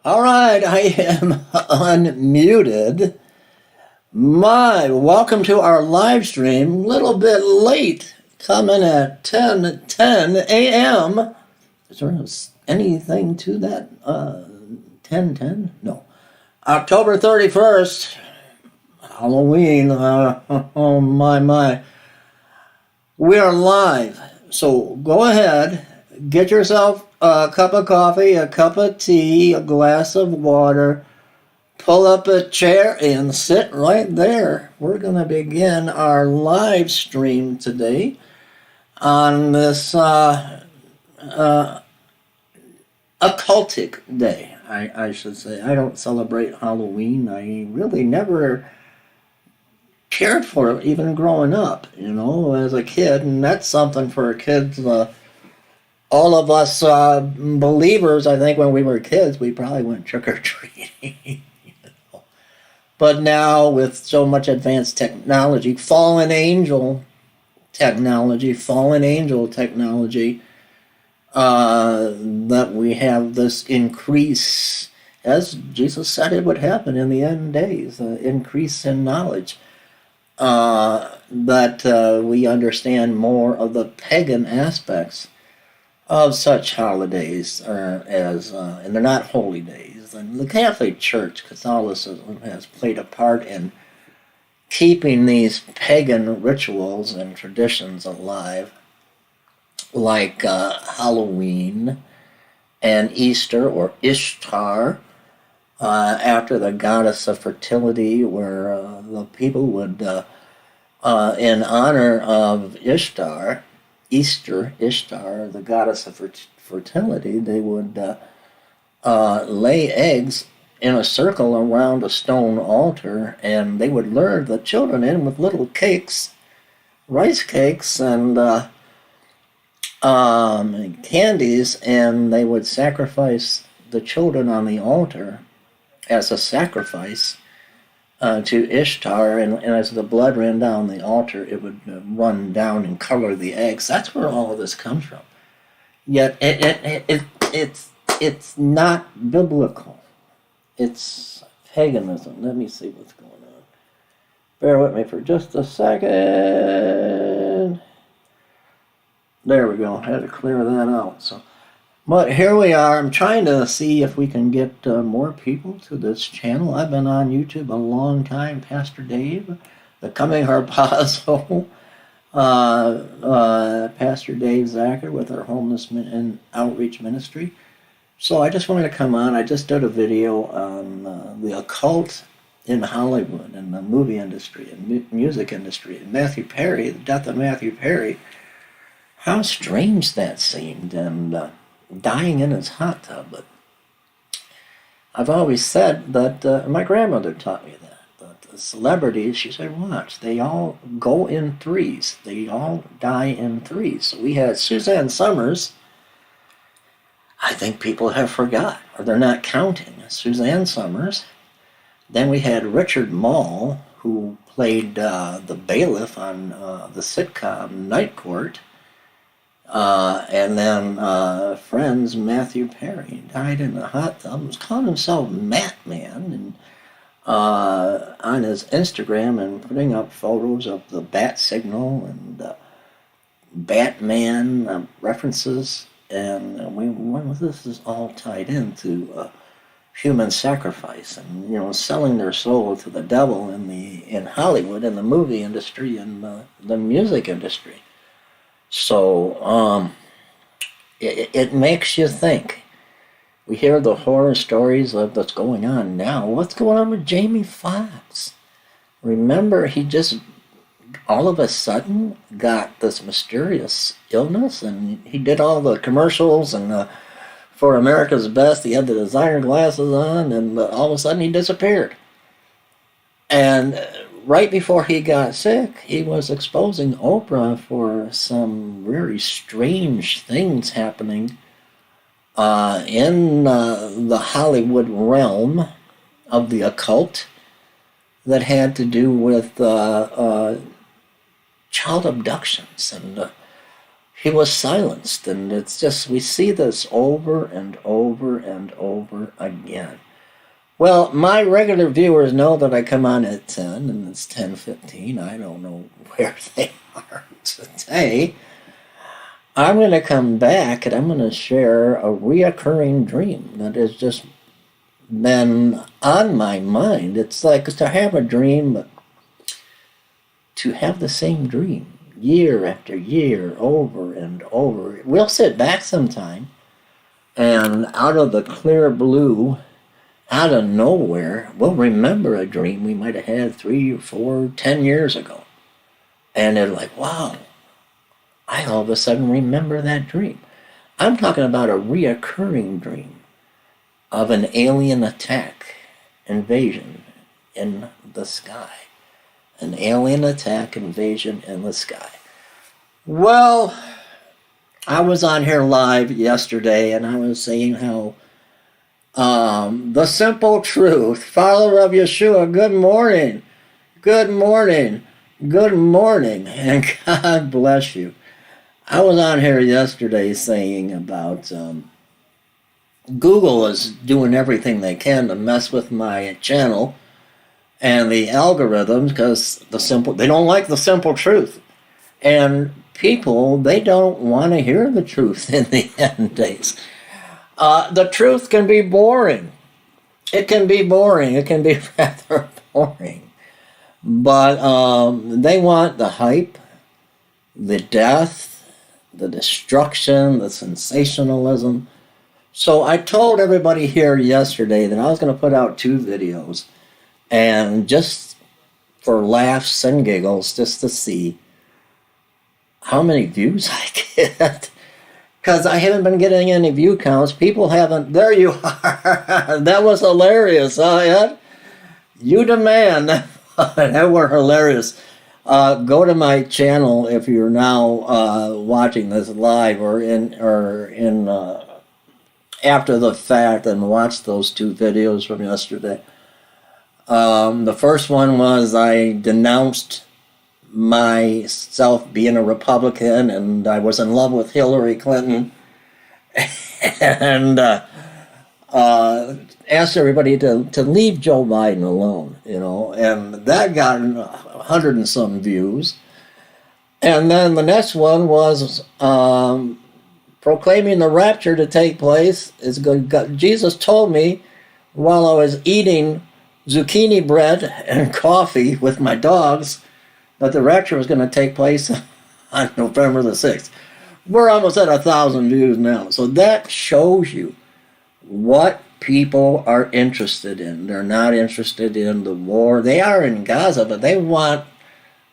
All right, I am unmuted. Welcome to our live stream. A little bit late, coming at 10 a.m. Is there anything to that? 10:10? No. October 31st, Halloween. Oh, my. We are live. So go ahead, get yourself a cup of coffee, a cup of tea, a glass of water. Pull up a chair and sit right there. We're going to begin our live stream today on this occultic day, I should say. I don't celebrate Halloween. I really never cared for it, even growing up, as a kid. And that's something for kids. All of us believers, I think when we were kids, we probably went trick-or-treating. But now, with so much advanced technology, fallen angel technology, that we have this increase, as Jesus said it would happen in the end days, increase in knowledge, that we understand more of the pagan aspects of such holidays, and they're not holy days. And the Catholic Church, Catholicism, has played a part in keeping these pagan rituals and traditions alive, like Halloween and Easter, or Ishtar, after the goddess of fertility, where the people would, in honor of Ishtar, the goddess of fertility, they would lay eggs in a circle around a stone altar, and they would lure the children in with little cakes, rice cakes, and candies, and they would sacrifice the children on the altar as a sacrifice to Ishtar, and as the blood ran down the altar, it would run down and color the eggs. That's where all of this comes from. Yet it's not biblical. It's paganism. Let me see what's going on. Bear with me for just a second. There we go. I had to clear that out. But here we are. I'm trying to see if we can get more people to this channel. I've been on YouTube a long time. Pastor Dave, the Coming Harpazo, Pastor Dave Zacker with our homeless and outreach ministry. So I just wanted to come on. I just did a video on the occult in Hollywood and the movie industry and music industry. And Matthew Perry, the death of Matthew Perry, how strange that seemed, and dying in his hot tub. But I've always said that, my grandmother taught me that the celebrities, she said, watch, they all go in threes. They all die in threes. So we had Suzanne Summers. I think people have forgot, or they're not counting, Suzanne Summers. Then we had Richard Mall, who played the bailiff on the sitcom Night Court. And then Friends, Matthew Perry, died in a hot tub. He was calling himself Matman, and on his Instagram, and putting up photos of the bat signal and Batman references. And this is all tied into human sacrifice, and selling their soul to the devil in Hollywood, in the movie industry, and the music industry. So it makes you think. We hear the horror stories of what's going on now. What's going on with Jamie Foxx? Remember, he just all of a sudden got this mysterious illness, and he did all the commercials and for America's Best. He had the designer glasses on, and all of a sudden he disappeared. And right before he got sick, he was exposing Oprah for some very strange things happening in the Hollywood realm of the occult that had to do with child abductions and he was silenced. And it's just, we see this over and over and over again. Well, my regular viewers know that I come on at 10, and it's 10:15. I don't know where they are today. I'm going to come back and I'm going to share a reoccurring dream that has just been on my mind. It's like to have a dream, but to have the same dream year after year, over and over. We'll sit back sometime, and out of the clear blue, out of nowhere, we'll remember a dream we might have had 3 or 4, 10 years ago. And they're like, wow, I all of a sudden remember that dream. I'm talking about a reoccurring dream of an alien attack, invasion in the sky. An alien attack, invasion in the sky. Well, I was on here live yesterday, and I was saying how the simple truth, follower of Yeshua, good morning, good morning, good morning, and God bless you. I was on here yesterday saying about Google is doing everything they can to mess with my channel and the algorithms, because they don't like the simple truth. And people, they don't want to hear the truth in the end days. The truth can be boring. It can be boring. It can be rather boring. But they want the hype, the death, the destruction, the sensationalism. So I told everybody here yesterday that I was going to put out 2 videos, and just for laughs and giggles, just to see how many views I get. Because I haven't been getting any view counts. People haven't. There you are. That was hilarious, huh, Ed? You demand. That were hilarious. Go to my channel if you're now watching this live or in after the fact, and watch those 2 videos from yesterday. The first one was I denounced myself being a Republican, and I was in love with Hillary Clinton, and asked everybody to leave Joe Biden alone, and that got 100 and some views. And then the next one was proclaiming the rapture to take place. Jesus told me while I was eating zucchini bread and coffee with my dogs that the rapture was going to take place on November the 6th. We're almost at 1,000 views now. So that shows you what people are interested in. They're not interested in the war. They are in Gaza, but they want,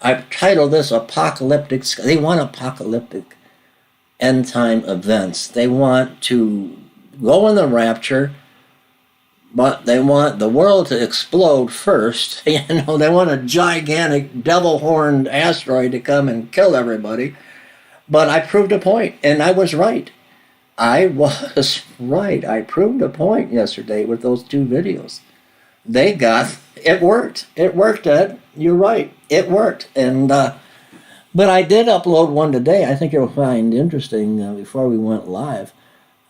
I've titled this apocalyptic, they want apocalyptic end time events. They want to go in the rapture, but they want the world to explode first. They want a gigantic devil-horned asteroid to come and kill everybody. But I proved a point, and I was right. I was right. I proved a point yesterday with those 2 videos. It worked. It worked, Ed. You're right. It worked. And but I did upload one today. I think you'll find interesting. Before we went live,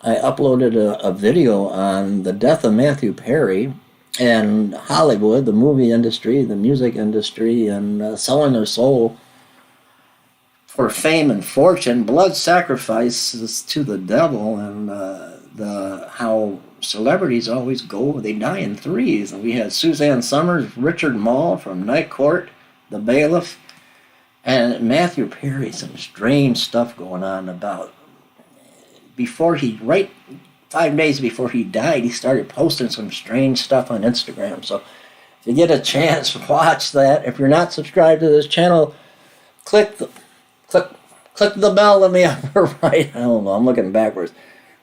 I uploaded a video on the death of Matthew Perry and Hollywood, the movie industry, the music industry, and selling their soul for fame and fortune, blood sacrifices to the devil, and how celebrities always go, they die in threes. And we had Suzanne Summers, Richard Mall from Night Court, the bailiff, and Matthew Perry, some strange stuff going on about right 5 days before he died, he started posting some strange stuff on Instagram. So if you get a chance, watch that. If you're not subscribed to this channel, click the bell in the upper right, I don't know, I'm looking backwards,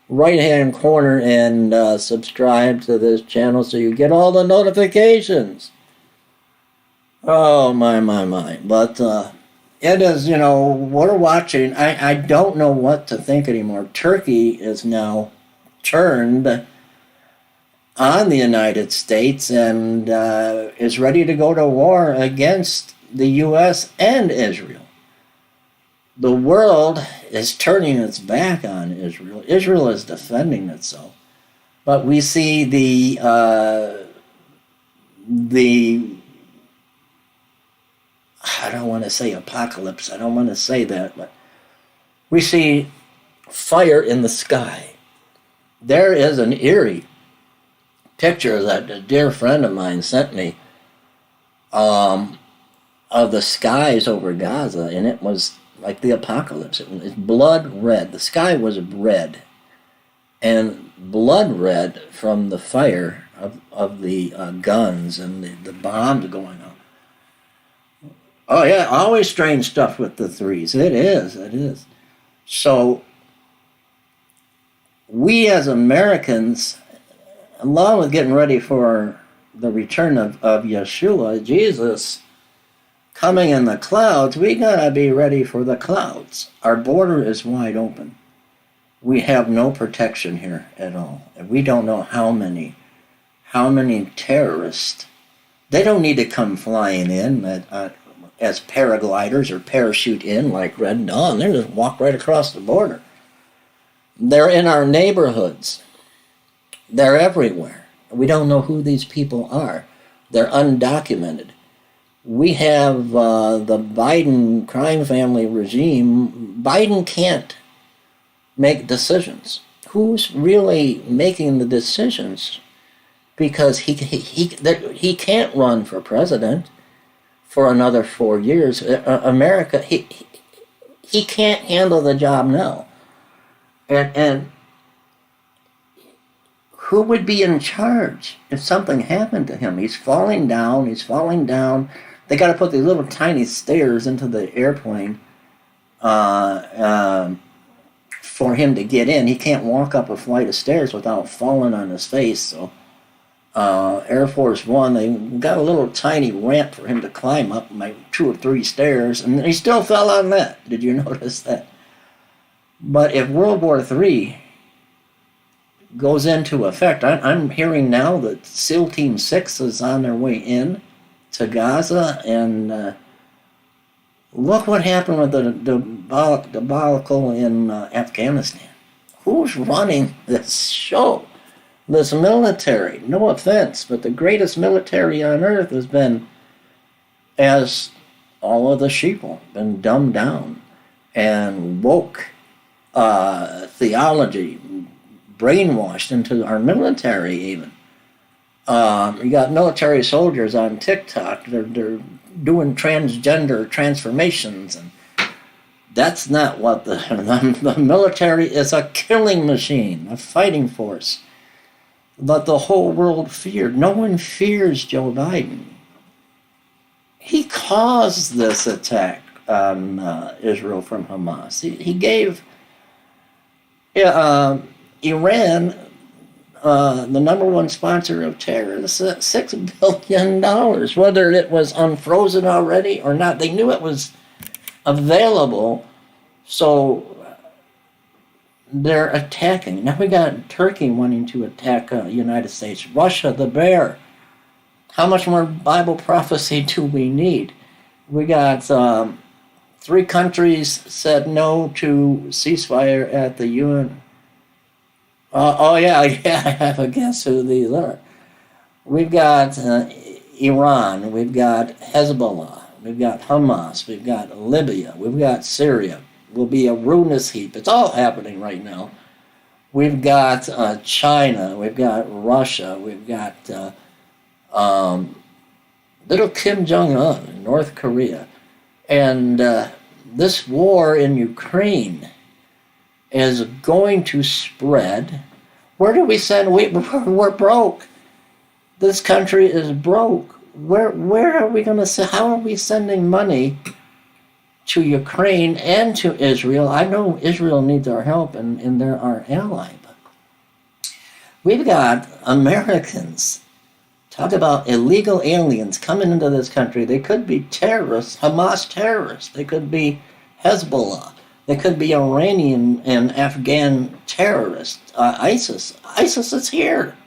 right-hand corner, and subscribe to this channel so you get all the notifications. Oh, my. But it is, we're watching. I don't know what to think anymore. Turkey is now turned on the United States and is ready to go to war against the U.S. and Israel. the world is turning its back on Israel. Israel is defending itself, but we see the I don't want to say apocalypse. I don't want to say that, but we see fire in the sky. There is an eerie picture that a dear friend of mine sent me of the skies over Gaza, and it was like the apocalypse. It was blood red. The sky was red, and blood red from the fire of the guns and the bombs going on. Oh yeah, always strange stuff with the threes. It is. So we as Americans, along with getting ready for the return of Yeshua, Jesus, coming in the clouds, we gotta be ready for the clouds. Our border is wide open. We have no protection here at all. And we don't know how many terrorists. They don't need to come flying in as paragliders or parachute in like Red Dawn. They just walk right across the border. They're in our neighborhoods. They're everywhere. We don't know who these people are. They're undocumented. We have the Biden crime family regime. Biden can't make decisions. Who's really making the decisions? Because he can't run for president for another 4 years. America, he can't handle the job now. And who would be in charge if something happened to him? He's falling down. They got to put these little tiny stairs into the airplane for him to get in. He can't walk up a flight of stairs without falling on his face. So Air Force One, they got a little tiny ramp for him to climb up, like 2 or 3 stairs, and he still fell on that. Did you notice that? But if World War III goes into effect, I'm hearing now that SEAL Team 6 is on their way in to Gaza, and look what happened with the debacle in Afghanistan. Who's running this show? This military, no offense, but the greatest military on earth has been, as all of the sheeple, been dumbed down and woke theology brainwashed into our military even. You got military soldiers on TikTok. They're doing transgender transformations, and that's not what the military is. A killing machine, a fighting force that the whole world feared. No one fears Joe Biden. He caused this attack on Israel from Hamas. He gave Iran, the number one sponsor of terrorists, $6 billion, whether it was unfrozen already or not. They knew it was available, so they're attacking. Now we got Turkey wanting to attack United States. Russia, the bear. How much more Bible prophecy do we need? We got 3 countries said no to ceasefire at the UN. I have a guess who these are. We've got Iran, we've got Hezbollah, we've got Hamas, we've got Libya, we've got Syria. Will be a ruinous heap. It's all happening right now. We've got China, we've got Russia, we've got little Kim Jong-un, North Korea. And this war in Ukraine is going to spread. Where do we send? We're broke. This country is broke. Where are we going to send? How are we sending money to Ukraine and to Israel? I know Israel needs our help, and they're our ally. But we've got Americans. Talk about illegal aliens coming into this country. They could be terrorists, Hamas terrorists. They could be Hezbollah. They could be Iranian and Afghan terrorists. ISIS. ISIS is here.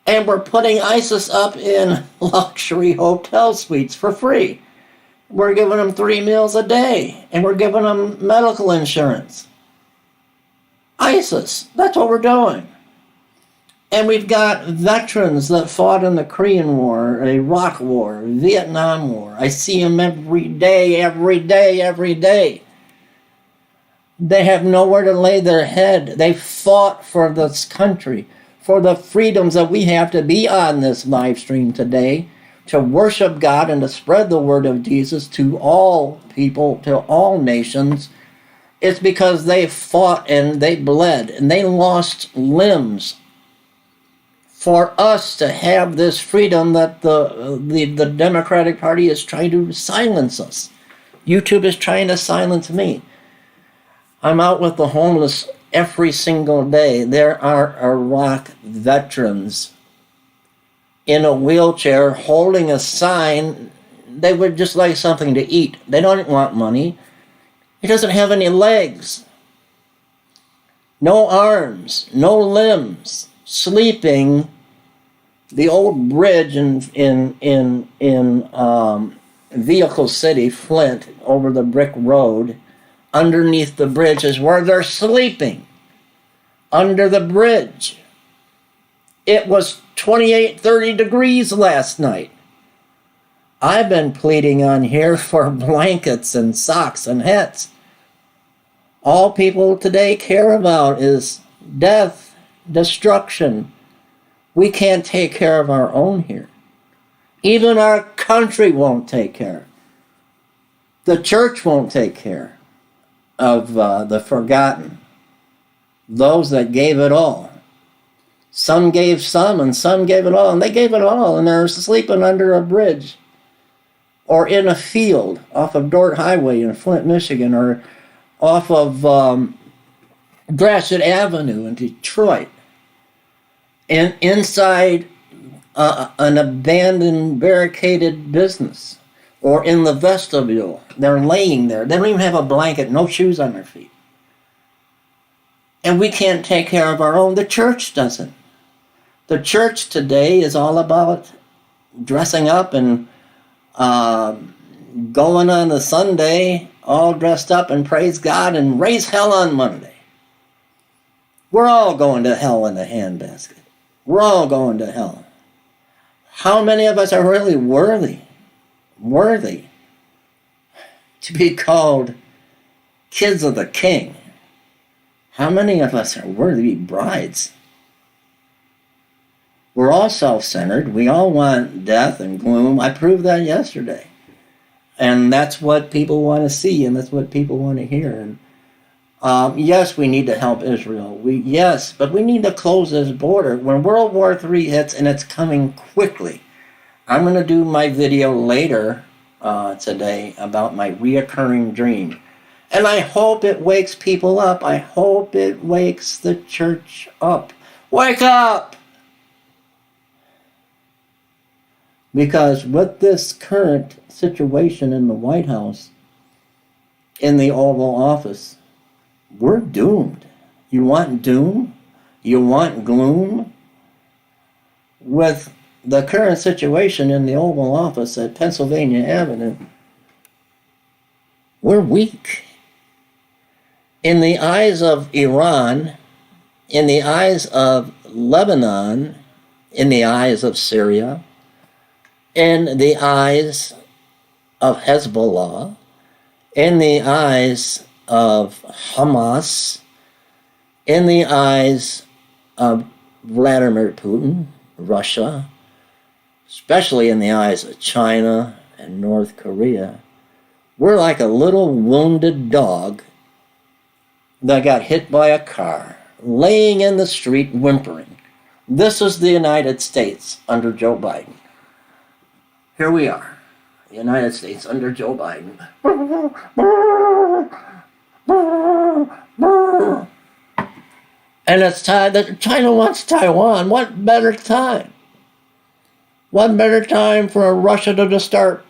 And we're putting ISIS up in luxury hotel suites for free. We're giving them 3 meals a day, and we're giving them medical insurance. ISIS, that's what we're doing. And we've got veterans that fought in the Korean War, Iraq War, Vietnam War. I see them every day, every day, every day. They have nowhere to lay their head. They fought for this country, for the freedoms that we have to be on this live stream today, to worship God and to spread the word of Jesus to all people, to all nations. It's because they fought and they bled and they lost limbs for us to have this freedom that the Democratic Party is trying to silence us. YouTube is trying to silence me. I'm out with the homeless every single day. There are Iraq veterans in a wheelchair holding a sign. They would just like something to eat. They don't want money. He doesn't have any legs, no arms, no limbs, sleeping the old bridge in Vehicle City, Flint, over the brick road. Underneath the bridge is where they're sleeping, under the bridge. It was 28, 30 degrees last night. I've been pleading on here for blankets and socks and hats. All people today care about is death, destruction. We can't take care of our own here. Even our country won't take care. The church won't take care of the forgotten, those that gave it all. Some gave some and some gave it all, and they gave it all, and they're sleeping under a bridge or in a field off of Dort Highway in Flint, Michigan, or off of Gratiot Avenue in Detroit, and inside an abandoned barricaded business, or in the vestibule. They're laying there. They don't even have a blanket, no shoes on their feet. And we can't take care of our own. The church doesn't. The church today is all about dressing up and going on a Sunday all dressed up and praise God and raise hell on Monday. We're all going to hell in a handbasket. We're all going to hell. How many of us are really worthy to be called kids of the King? How many of us are worthy to be brides? We're all self-centered. We all want death and gloom. I proved that yesterday. And that's what people want to see, and that's what people want to hear. And yes, we need to help Israel. Yes, but we need to close this border. When World War III hits, and it's coming quickly, I'm going to do my video later today about my reoccurring dream. And I hope it wakes people up. I hope it wakes the church up. Wake up! Because with this current situation in the White House, in the Oval Office, we're doomed. You want doom? You want gloom? With the current situation in the Oval Office at Pennsylvania Avenue, we're weak. In the eyes of Iran, in the eyes of Lebanon, in the eyes of Syria, in the eyes of Hezbollah, in the eyes of Hamas, in the eyes of Vladimir Putin, Russia, especially in the eyes of China and North Korea, we're like a little wounded dog that got hit by a car, laying in the street whimpering. This is the United States under Joe Biden. Here we are, the United States under Joe Biden. And it's time that China wants Taiwan. What better time? What better time for Russia to just start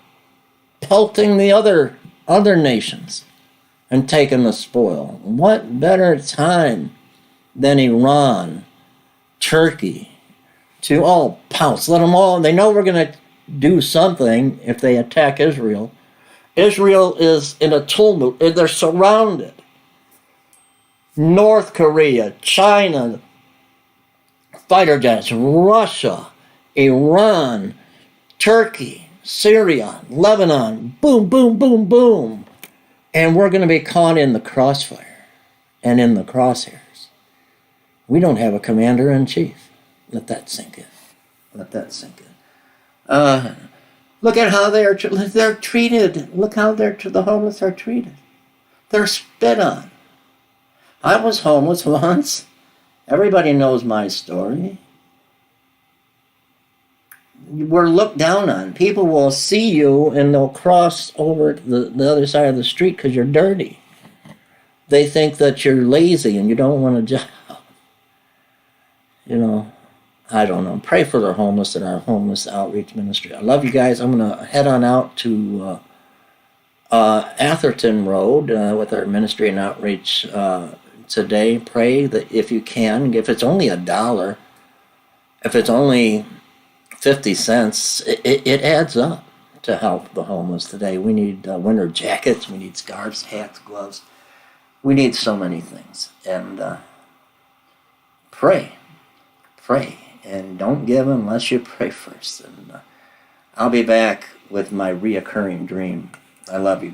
pelting the other nations and taking the spoil? What better time than Iran, Turkey, to all pounce? Let them all, they know we're going to do something if they attack Israel. Israel is in a tumult. They're surrounded. North Korea, China, fighter jets, Russia, Iran, Turkey, Syria, Lebanon, boom, boom, boom, boom. And we're going to be caught in the crossfire and in the crosshairs. We don't have a commander-in-chief. Let that sink in. Let that sink in. Look at how they're treated. Look how the homeless are treated. They're spit on. I was homeless once. Everybody knows my story. We're looked down on. People will see you and they'll cross over to the other side of the street because you're dirty. They think that you're lazy and you don't want a job. You know, I don't know. Pray for the homeless in our homeless outreach ministry. I love you guys. I'm going to head on out to Atherton Road with our ministry and outreach today. Pray that if you can, if it's only $1, if it's only 50 cents, it adds up to help the homeless today. We need winter jackets, we need scarves, hats, gloves. We need so many things. And pray, and don't give unless you pray first. And I'll be back with my reoccurring dream. I love you.